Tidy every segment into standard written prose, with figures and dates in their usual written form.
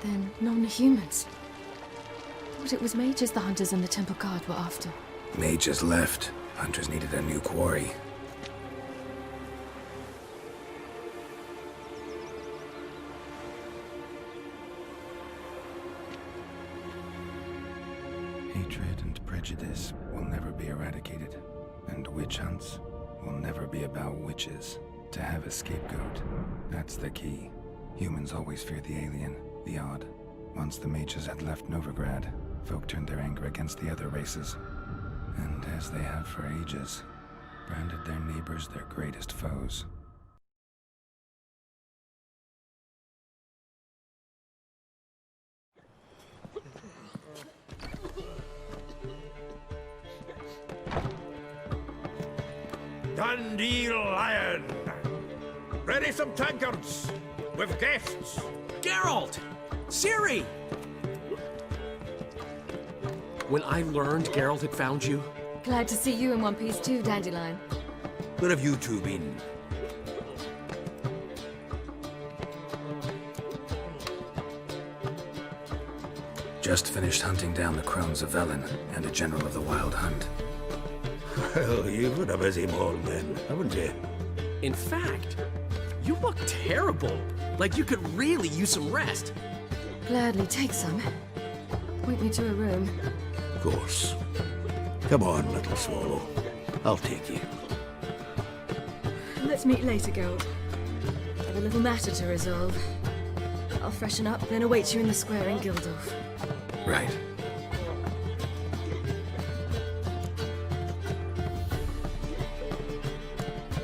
Then non-humans. Thought it was mages the hunters and the temple guard were after. Mages left. Hunters needed a new quarry. Hatred and prejudice will never be eradicated. And witch hunts will never be about witches. To have a scapegoat, that's the key. Humans always fear the alien, the odd. Once the mages had left Novigrad, folk turned their anger against the other races. And as they have for ages, branded their neighbors their greatest foes. Dandelion! Ready some tankards! With guests! Geralt! Ciri! When I learned Geralt had found you... Glad to see you in one piece too, Dandelion. Where have you two been? Just finished hunting down the crones of Velen and a general of the Wild Hunt. Well, you've been a busy morning, haven't you? In fact, you look terrible. Like you could really use some rest. Gladly take some. Point me to a room. Of course. Come on, little swallow. I'll take you. Let's meet later, Geralt. Have a little matter to resolve. I'll freshen up, then await you in the square in Gildorf. Right.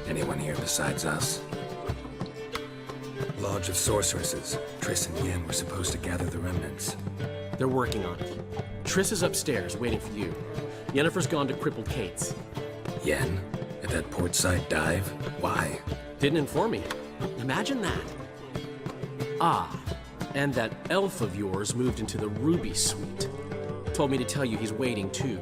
Anyone here besides us? Lodge of Sorceresses. Triss and Yen were supposed to gather the remnants. They're working on it. Triss is upstairs, waiting for you. Yennefer's gone to cripple Kate's. Yen? At that portside dive? Why? Didn't inform me. Imagine that. Ah, and that elf of yours moved into the Ruby Suite. Told me to tell you he's waiting too.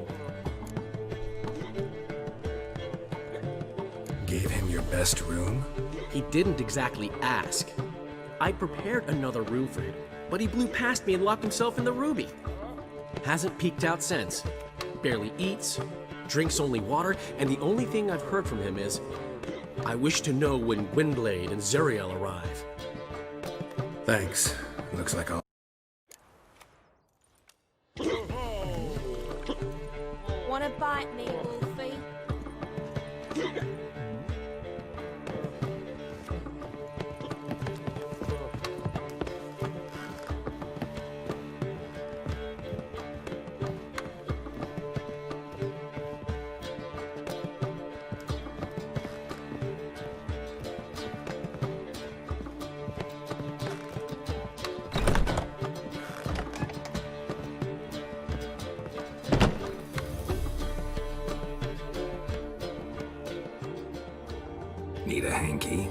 Gave him your best room? He didn't exactly ask. I prepared another room for him, but he blew past me and locked himself in the Ruby. Hasn't peeked out since. Barely eats, drinks only water, and the only thing I've heard from him is, I wish to know when Gwynblade and Zuriel arrive. Thanks. Looks like I'll... Wanna bite me, Wolfie? Need a hanky?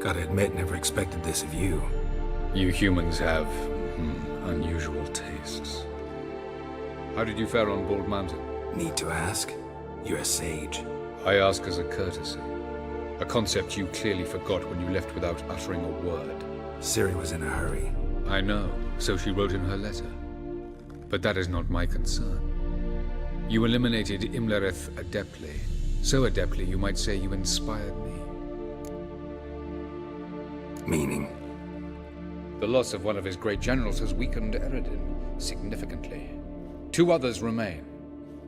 Gotta admit, never expected this of you. You humans have unusual tastes. How did you fare on Bald Mountain? Need to ask? You're a sage. I ask as a courtesy. A concept you clearly forgot when you left without uttering a word. Ciri was in a hurry. I know, so she wrote in her letter. But that is not my concern. You eliminated Imlerith adeptly. So adeptly, you might say you inspired me. Meaning? The loss of one of his great generals has weakened Eredin significantly. 2 others remain.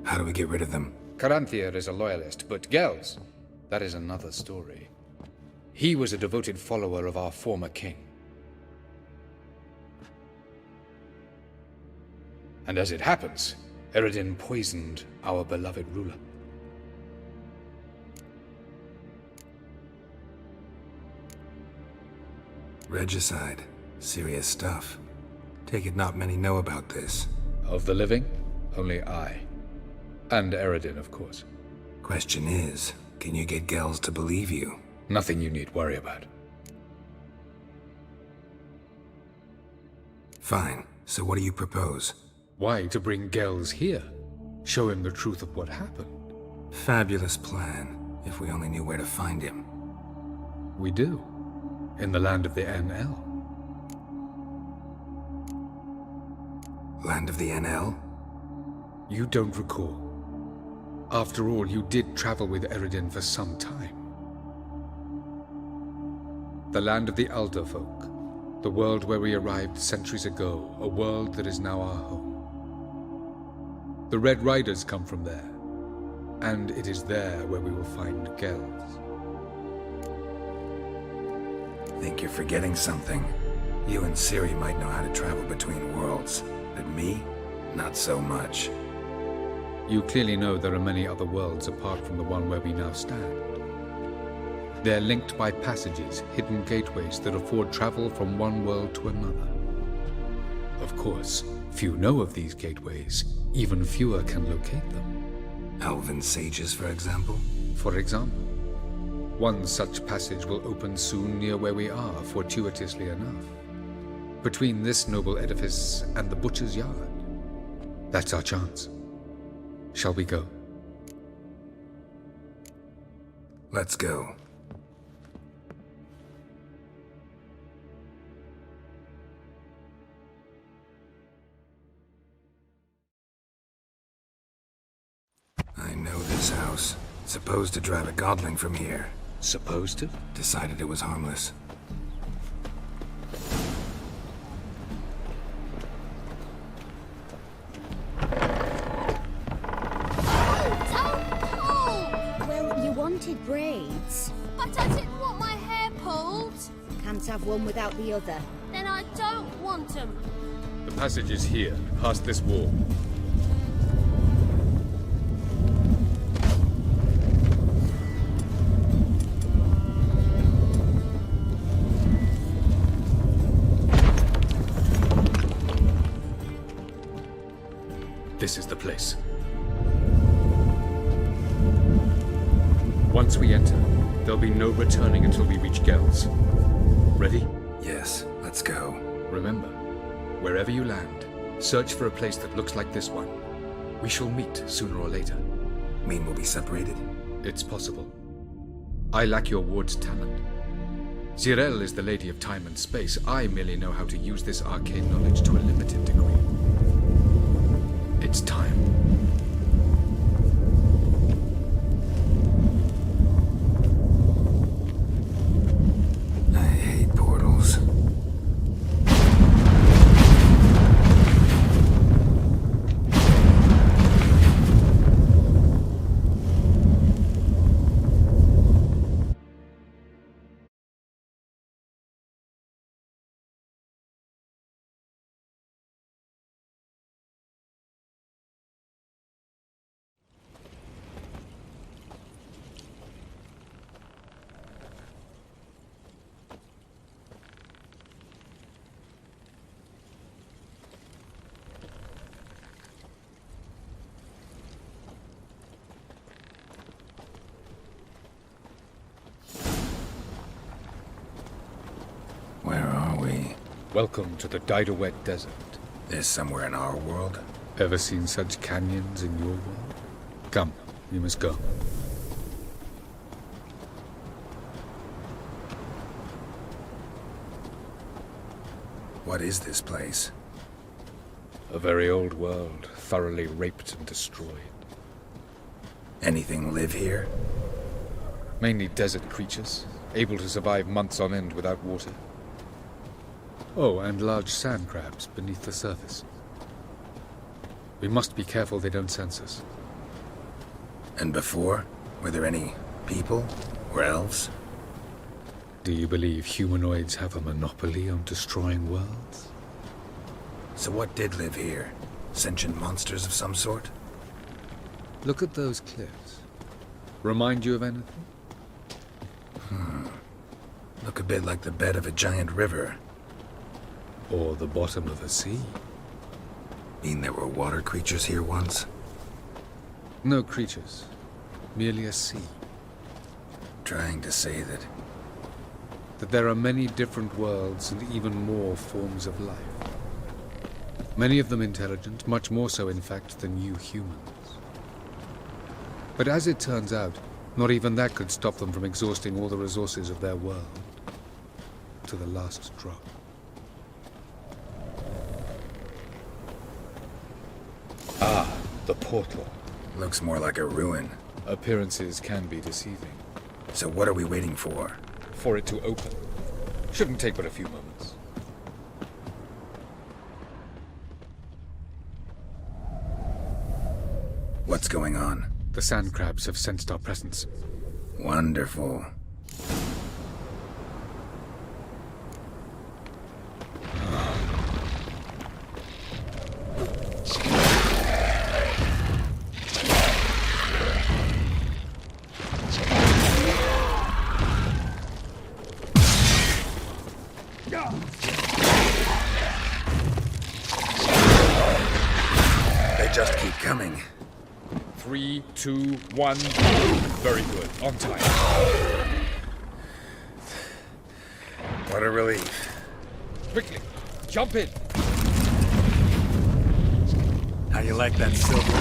How do we get rid of them? Caranthir is a loyalist, but Gels, that is another story. He was a devoted follower of our former king. And as it happens, Eredin poisoned our beloved ruler. Regicide. Serious stuff. Take it not many know about this. Of the living, only I. And Eredin, of course. Question is, can you get Gels to believe you? Nothing you need worry about. Fine. So what do you propose? Why to bring Gels here? Show him the truth of what happened. Fabulous plan, if we only knew where to find him. We do. In the land of the NL. Land of the NL? You don't recall. After all, you did travel with Eredin for some time. The land of the Elder Folk. The world where we arrived centuries ago. A world that is now our home. The Red Riders come from there. And it is there where we will find Gells. Think you're forgetting something. You and Ciri might know how to travel between worlds, but me? Not so much. You clearly know there are many other worlds apart from the one where we now stand. They're linked by passages, hidden gateways that afford travel from one world to another. Of course, few know of these gateways. Even fewer can locate them. Elven sages, for example? For example. One such passage will open soon near where we are, fortuitously enough. Between this noble edifice and the butcher's yard. That's our chance. Shall we go? Let's go. I know this house. Supposed to drive a godling from here. Supposed to? Decided it was harmless. Well, you wanted braids. But I didn't want my hair pulled. Can't have one without the other. Then I don't want them. The passage is here, past this wall. This is the place. Once we enter, there'll be no returning until we reach Gells. Ready? Yes, let's go. Remember, wherever you land, search for a place that looks like this one. We shall meet sooner or later. Mean we'll be separated? It's possible. I lack your ward's talent. Zirel is the lady of time and space. I merely know how to use this arcane knowledge to a limited degree. It's time. I hate portals. Where are we? Welcome to the Didowet Desert. This somewhere in our world? Ever seen such canyons in your world? Come, we must go. What is this place? A very old world, thoroughly raped and destroyed. Anything live here? Mainly desert creatures, able to survive months on end without water. Oh, and large sand crabs beneath the surface. We must be careful they don't sense us. And before? Were there any people? Or elves? Do you believe humanoids have a monopoly on destroying worlds? So what did live here? Sentient monsters of some sort? Look at those cliffs. Remind you of anything? Look a bit like the bed of a giant river. Or the bottom of a sea? Mean there were water creatures here once? No creatures. Merely a sea. Trying to say that There are many different worlds and even more forms of life. Many of them intelligent, much more so in fact than you humans. But as it turns out, not even that could stop them from exhausting all the resources of their world. To the last drop. The portal. Looks more like a ruin. Appearances can be deceiving. So what are we waiting for? For it to open. Shouldn't take but a few moments. What's going on? The sand crabs have sensed our presence. Wonderful. They just keep coming. 3, 2, 1. Very good. On time. What a relief. Quickly. Jump in. How you like that silver?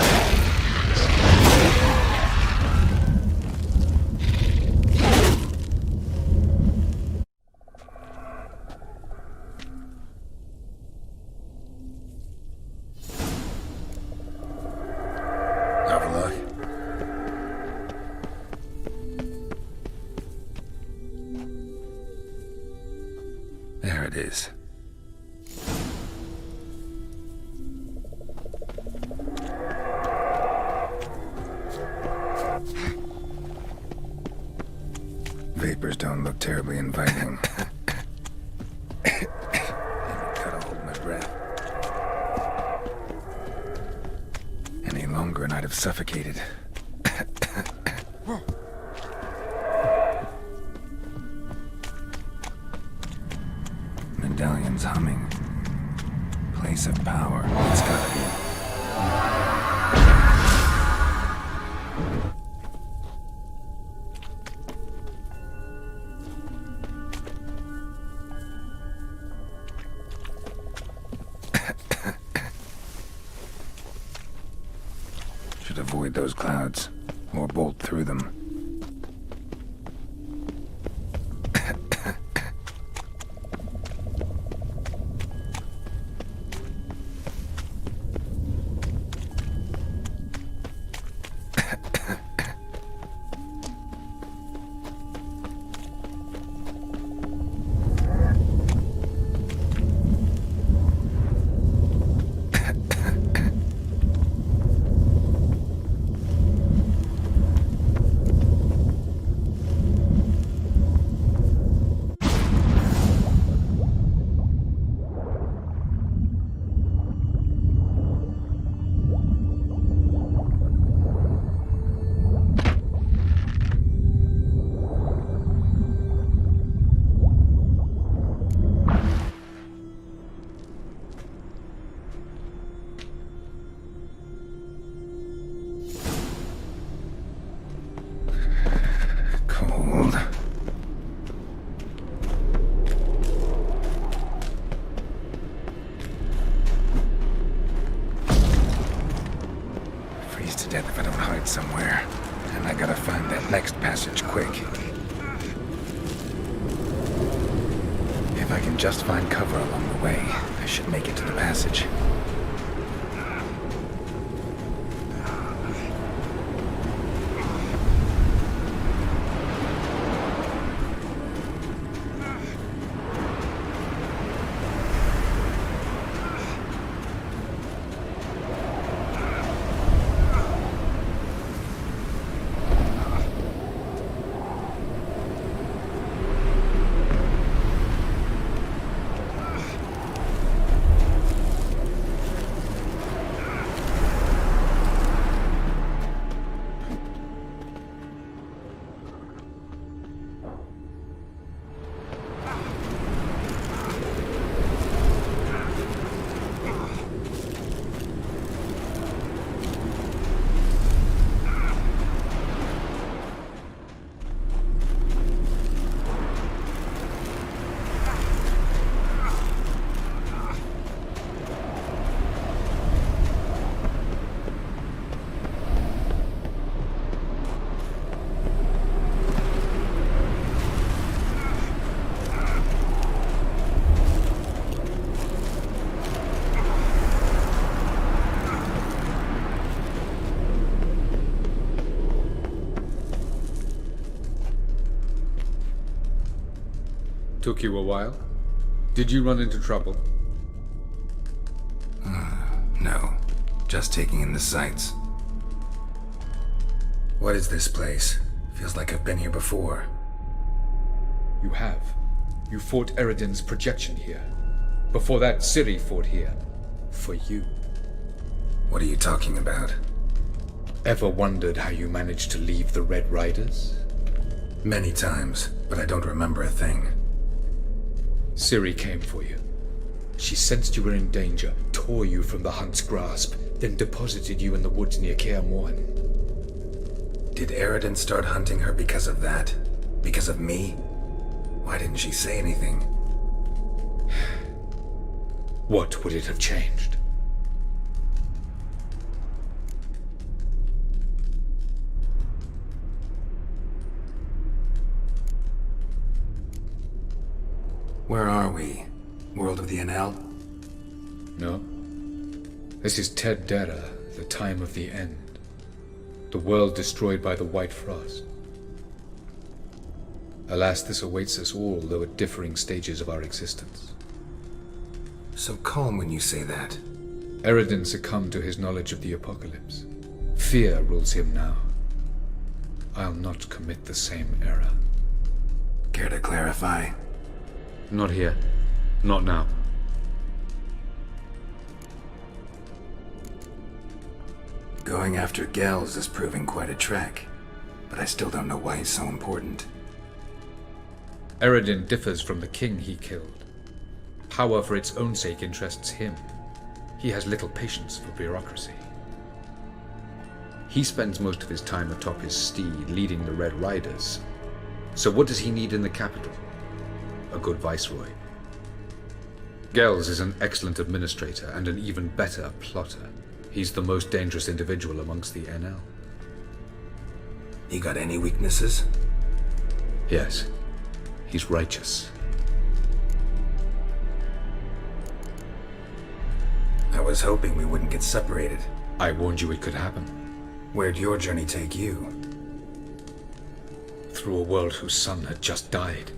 Have a look. There it is. Vapors don't look terribly inviting. Gotta hold my breath. Any longer and I'd have suffocated. Medallion's humming. Place of power. It's gotta be. Should avoid those clouds, or bolt through them. Cold. Freeze to death if I don't hide somewhere. And I gotta find that next passage quick. If I can just find cover along the way, I should make it to the passage. Took you a while? Did you run into trouble? No. Just taking in the sights. What is this place? Feels like I've been here before. You have. You fought Eredin's projection here. Before that, Ciri fought here. For you. What are you talking about? Ever wondered how you managed to leave the Red Riders? Many times, but I don't remember a thing. Ciri came for you. She sensed you were in danger, tore you from the Hunt's grasp, then deposited you in the woods near Kaer Morhen. Did Eredin start hunting her because of that? Because of me? Why didn't she say anything? What would it have changed? Where are we? World of the NL? No. This is Ted Dera, the time of the end. The world destroyed by the White Frost. Alas, this awaits us all, though at differing stages of our existence. So calm when you say that. Eredin succumbed to his knowledge of the apocalypse. Fear rules him now. I'll not commit the same error. Care to clarify? Not here. Not now. Going after Gels is proving quite a trek, but I still don't know why he's so important. Eredin differs from the king he killed. Power for its own sake interests him. He has little patience for bureaucracy. He spends most of his time atop his steed, leading the Red Riders. So what does he need in the capital? A good viceroy. Gels is an excellent administrator and an even better plotter. He's the most dangerous individual amongst the NL. You got any weaknesses? Yes. He's righteous. I was hoping we wouldn't get separated. I warned you it could happen. Where'd your journey take you? Through a world whose son had just died.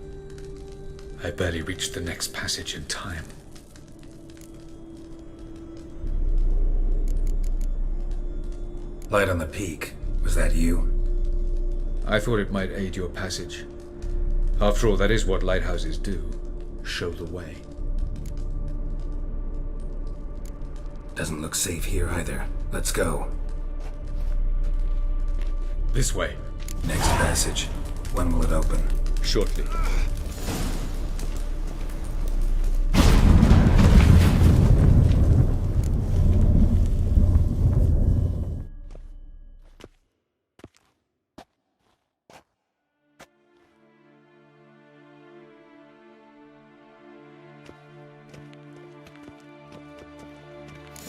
I barely reached the next passage in time. Light on the peak. Was that you? I thought it might aid your passage. After all, that is what lighthouses do. Show the way. Doesn't look safe here either. Let's go. This way. Next passage. When will it open? Shortly.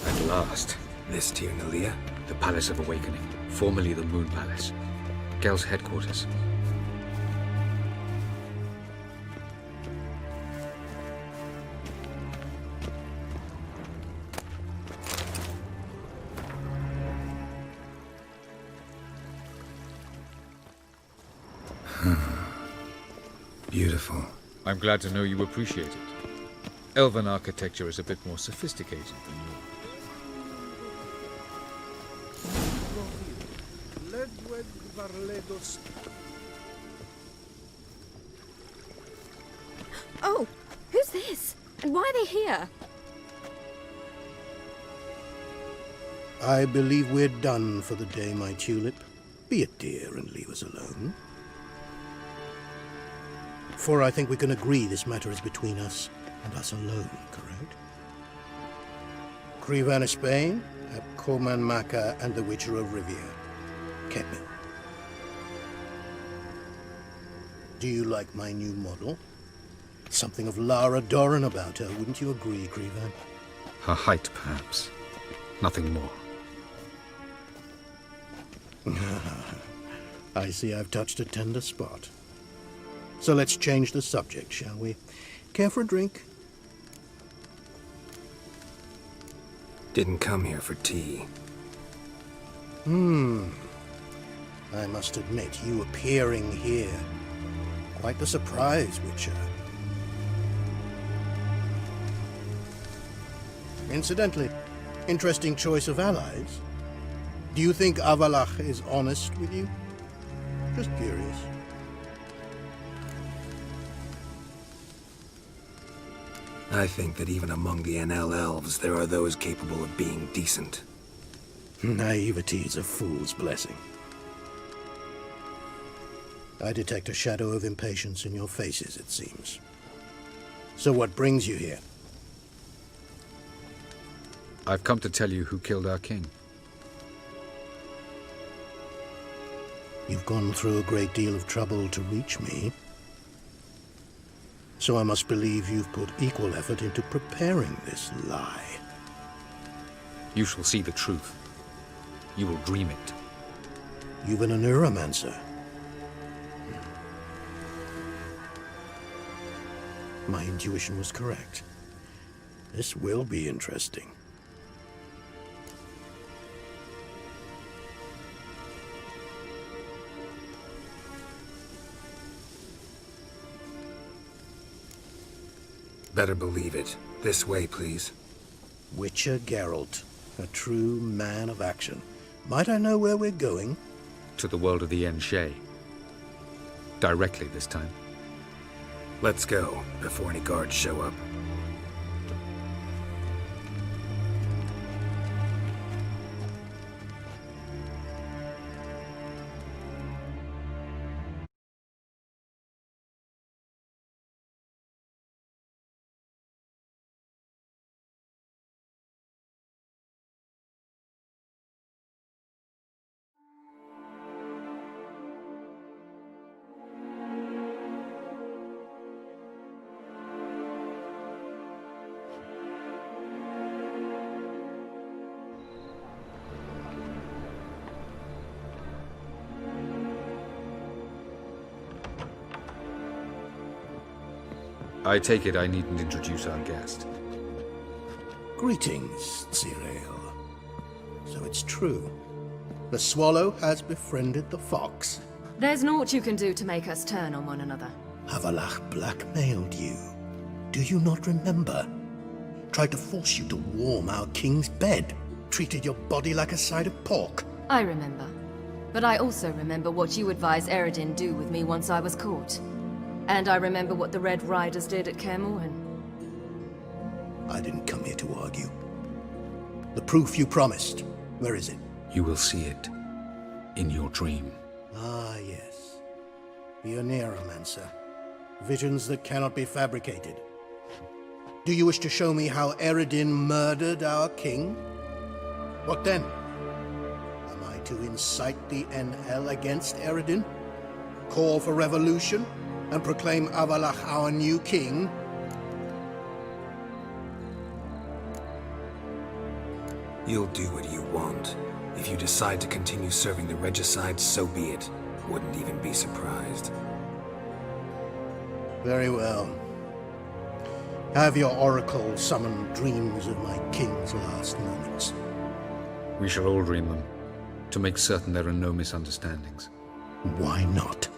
At last. This Tir Nalia? The Palace of Awakening, formerly the Moon Palace. Gel's headquarters. Beautiful. I'm glad to know you appreciate it. Elven architecture is a bit more sophisticated than yours. Oh, who's this? And why are they here? I believe we're done for the day, my tulip. Be a dear and leave us alone. For I think we can agree this matter is between us and us alone, correct? Crivan Spain, at Coman Maca and the Witcher of Rivia. Kepin. Do you like my new model? Something of Lara Doran about her, wouldn't you agree, Crivan? Her height, perhaps. Nothing more. I see I've touched a tender spot. So let's change the subject, shall we? Care for a drink? Didn't come here for tea. I must admit, you appearing here, quite the surprise, Witcher. Incidentally, interesting choice of allies. Do you think Avalach is honest with you? Just curious. I think that even among the NL elves, there are those capable of being decent. Naivety is a fool's blessing. I detect a shadow of impatience in your faces, it seems. So what brings you here? I've come to tell you who killed our king. You've gone through a great deal of trouble to reach me. So I must believe you've put equal effort into preparing this lie. You shall see the truth. You will dream it. You've been a neuromancer. My intuition was correct. This will be interesting. Better believe it. This way, please. Witcher Geralt, a true man of action. Might I know where we're going? To the world of the Enshe. Directly this time. Let's go, before any guards show up. I take it I needn't introduce our guest. Greetings, Ciri. So it's true. The swallow has befriended the fox. There's naught you can do to make us turn on one another. Avalach blackmailed you. Do you not remember? Tried to force you to warm our king's bed. Treated your body like a side of pork. I remember. But I also remember what you advised Eredin do with me once I was caught. And I remember what the Red Riders did at Kaer Morhen. I didn't come here to argue. The proof you promised, where is it? You will see it in your dream. Ah, yes. The Neuromancer. Visions that cannot be fabricated. Do you wish to show me how Eredin murdered our king? What then? Am I to incite the NL against Eredin? Call for revolution? And proclaim Avalach our new king? You'll do what you want. If you decide to continue serving the regicide, so be it. Wouldn't even be surprised. Very well. Have your oracle summon dreams of my king's last moments. We shall all dream them, to make certain there are no misunderstandings. Why not?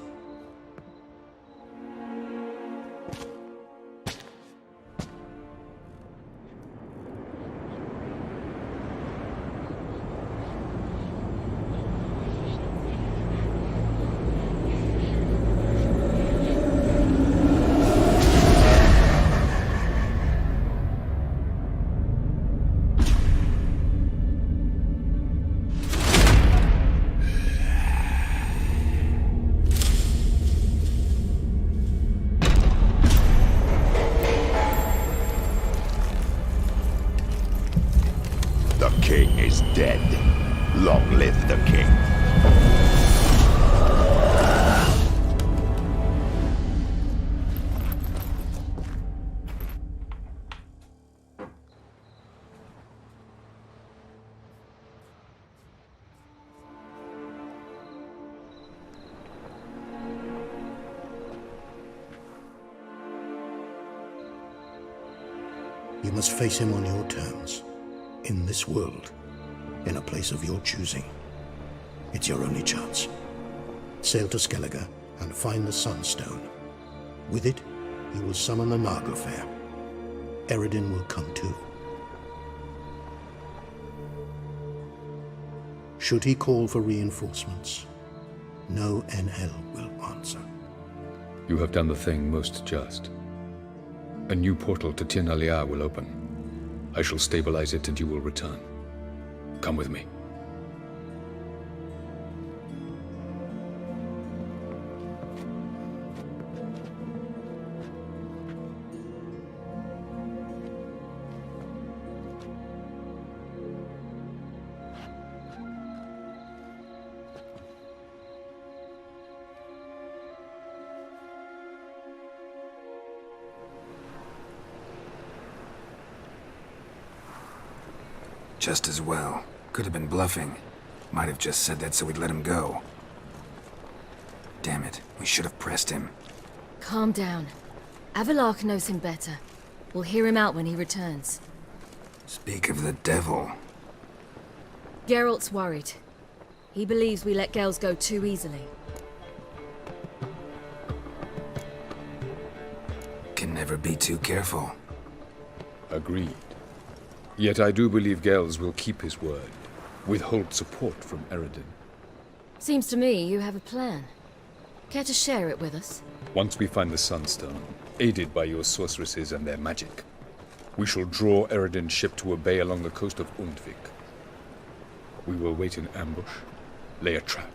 Dead. Long live the king. You must face him on your terms. In this world. In a place of your choosing. It's your only chance. Sail to Skellige and find the Sunstone. With it, you will summon the Naglfair. Eredin will come too. Should he call for reinforcements, no NL will answer. You have done the thing most just. A new portal to Tien Alia will open. I shall stabilize it and you will return. Come with me. Just as well. Could have been bluffing. Might have just said that so we'd let him go. Damn it, we should have pressed him. Calm down. Avalark knows him better. We'll hear him out when he returns. Speak of the devil. Geralt's worried. He believes we let girls go too easily. Can never be too careful. Agreed. Yet I do believe Gels will keep his word, withhold support from Eredin. Seems to me you have a plan. Care to share it with us? Once we find the Sunstone, aided by your sorceresses and their magic, we shall draw Eredin's ship to a bay along the coast of Undvik. We will wait in ambush, lay a trap.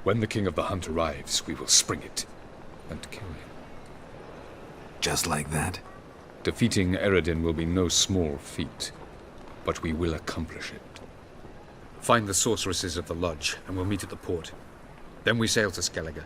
When the King of the Hunt arrives, we will spring it and kill him. Just like that? Defeating Eredin will be no small feat, but we will accomplish it. Find the sorceresses of the lodge, and we'll meet at the port. Then we sail to Skellige.